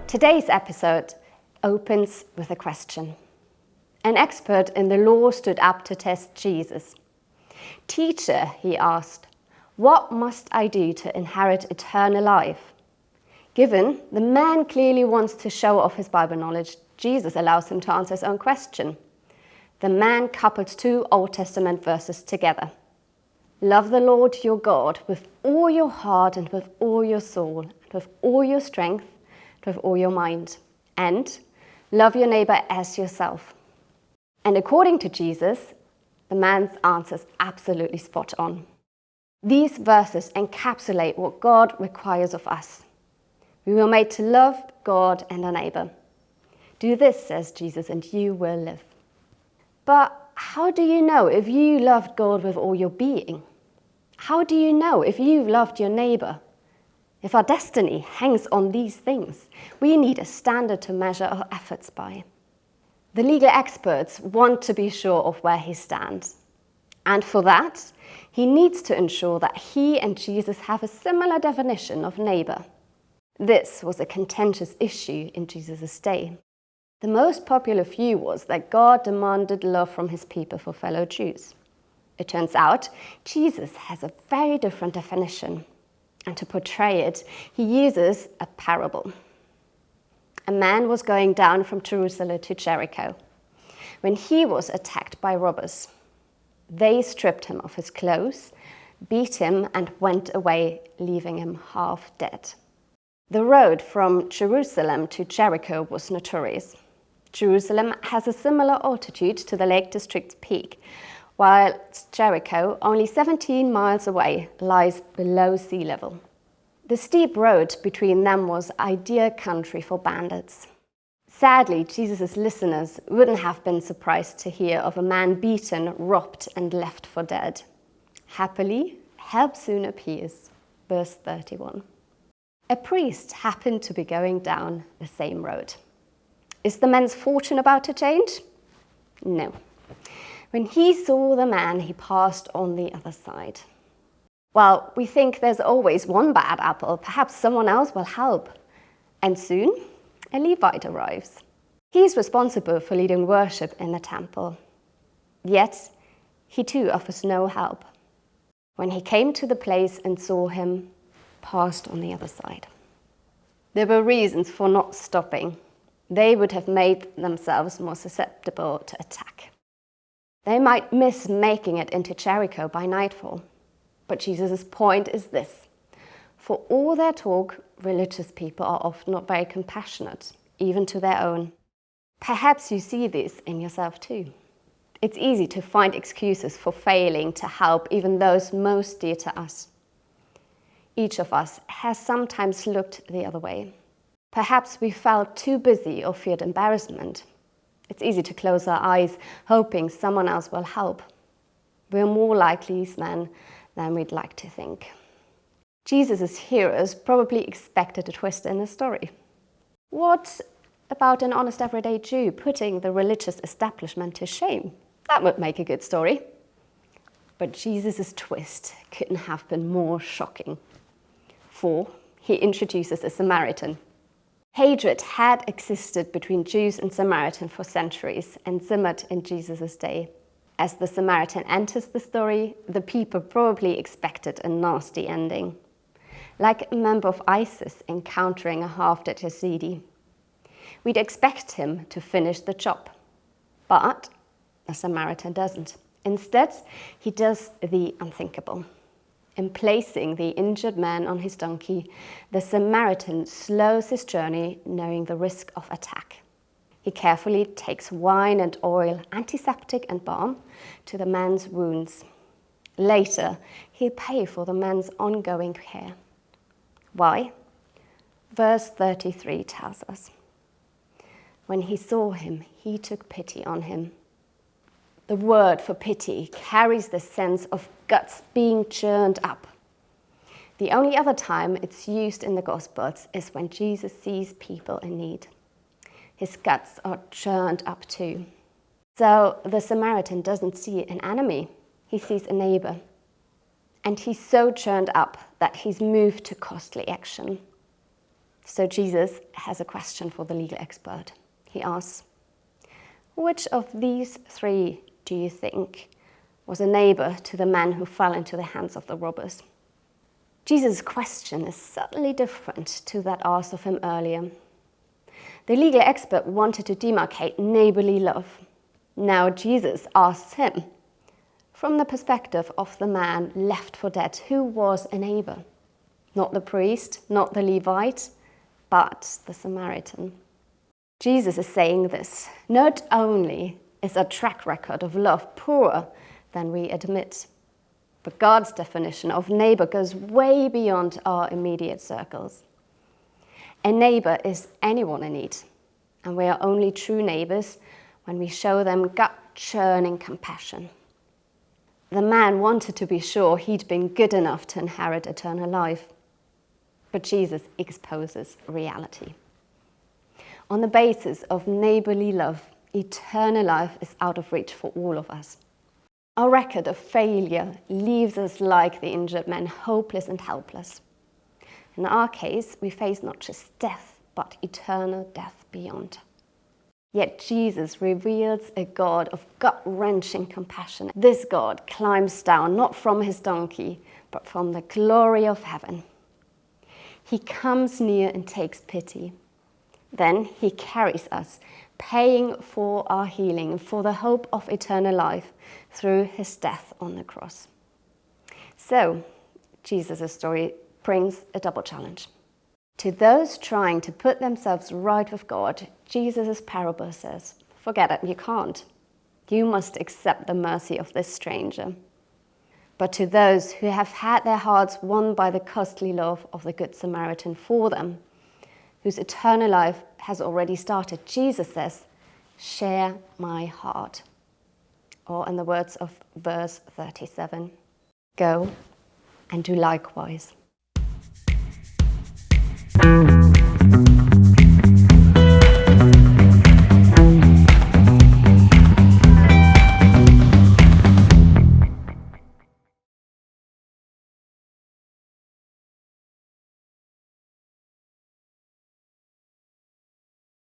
Today's episode opens with a question. An expert in the law stood up to test Jesus. "Teacher," he asked, "what must I do to inherit eternal life?" Given the man clearly wants to show off his Bible knowledge, Jesus allows him to answer his own question. The man couples two Old Testament verses together. Love the Lord your God with all your heart and with all your soul, and with all your strength, and with all your mind. And love your neighbor as yourself. And according to Jesus, the man's answer is absolutely spot on. These verses encapsulate what God requires of us. We were made to love God and our neighbor. Do this, says Jesus, and you will live. But how do you know if you loved God with all your being? How do you know if you've loved your neighbor? If our destiny hangs on these things, we need a standard to measure our efforts by. The legal experts want to be sure of where he stands. And for that, he needs to ensure that he and Jesus have a similar definition of neighbor. This was a contentious issue in Jesus' day. The most popular view was that God demanded love from his people for fellow Jews. It turns out Jesus has a very different definition. And to portray it, he uses a parable. A man was going down from Jerusalem to Jericho when he was attacked by robbers. They stripped him of his clothes, beat him, and went away, leaving him half dead. The road from Jerusalem to Jericho was notorious. Jerusalem has a similar altitude to the Lake District's peak, while Jericho, only 17 miles away, lies below sea level. The steep road between them was ideal country for bandits. Sadly, Jesus' listeners wouldn't have been surprised to hear of a man beaten, robbed, and left for dead. Happily, help soon appears. Verse 31. A priest happened to be going down the same road. Is the man's fortune about to change? No. When he saw the man, he passed on the other side. Well, we think there's always one bad apple. Perhaps someone else will help. And soon, a Levite arrives. He's responsible for leading worship in the temple. Yet, he too offers no help. When he came to the place and saw him, passed on the other side. There were reasons for not stopping. They would have made themselves more susceptible to attack. They might miss making it into Jericho by nightfall. But Jesus' point is this. For all their talk, religious people are often not very compassionate, even to their own. Perhaps you see this in yourself too. It's easy to find excuses for failing to help even those most dear to us. Each of us has sometimes looked the other way. Perhaps we felt too busy or feared embarrassment. It's easy to close our eyes, hoping someone else will help. We're more like these men than we'd like to think. Jesus' hearers probably expected a twist in the story. What about an honest everyday Jew putting the religious establishment to shame? That would make a good story. But Jesus' twist couldn't have been more shocking. For he introduces a Samaritan. Hatred had existed between Jews and Samaritans for centuries and simmered in Jesus' day. As the Samaritan enters the story, the people probably expected a nasty ending, like a member of ISIS encountering a half-dead Yazidi. We'd expect him to finish the job, but the Samaritan doesn't. Instead, he does the unthinkable. In placing the injured man on his donkey, the Samaritan slows his journey, knowing the risk of attack. He carefully takes wine and oil, antiseptic and balm to the man's wounds. Later, he'll pay for the man's ongoing care. Why? Verse 33 tells us. When he saw him, he took pity on him. The word for pity carries the sense of guts being churned up. The only other time it's used in the Gospels is when Jesus sees people in need. His guts are churned up too. So the Samaritan doesn't see an enemy, he sees a neighbor. And he's so churned up that he's moved to costly action. So Jesus has a question for the legal expert. He asks, which of these three do you think was a neighbor to the man who fell into the hands of the robbers? Jesus' question is subtly different to that asked of him earlier. The legal expert wanted to demarcate neighborly love. Now Jesus asks him, from the perspective of the man left for dead, who was a neighbor? Not the priest, not the Levite, but the Samaritan. Jesus is saying this. Not only is our track record of love poorer than we admit, but God's definition of neighbor goes way beyond our immediate circles. A neighbor is anyone in need, and we are only true neighbors when we show them gut-churning compassion. The man wanted to be sure he'd been good enough to inherit eternal life, but Jesus exposes reality. On the basis of neighborly love, eternal life is out of reach for all of us. Our record of failure leaves us like the injured man, hopeless and helpless. In our case, we face not just death, but eternal death beyond. Yet Jesus reveals a God of gut-wrenching compassion. This God climbs down not from his donkey, but from the glory of heaven. He comes near and takes pity. Then he carries us, paying for our healing and for the hope of eternal life through his death on the cross. So, Jesus' story brings a double challenge. To those trying to put themselves right with God, Jesus' parable says, forget it, you can't. You must accept the mercy of this stranger. But to those who have had their hearts won by the costly love of the Good Samaritan for them, whose eternal life has already started, Jesus says, share my heart. Or in the words of verse 37, go and do likewise.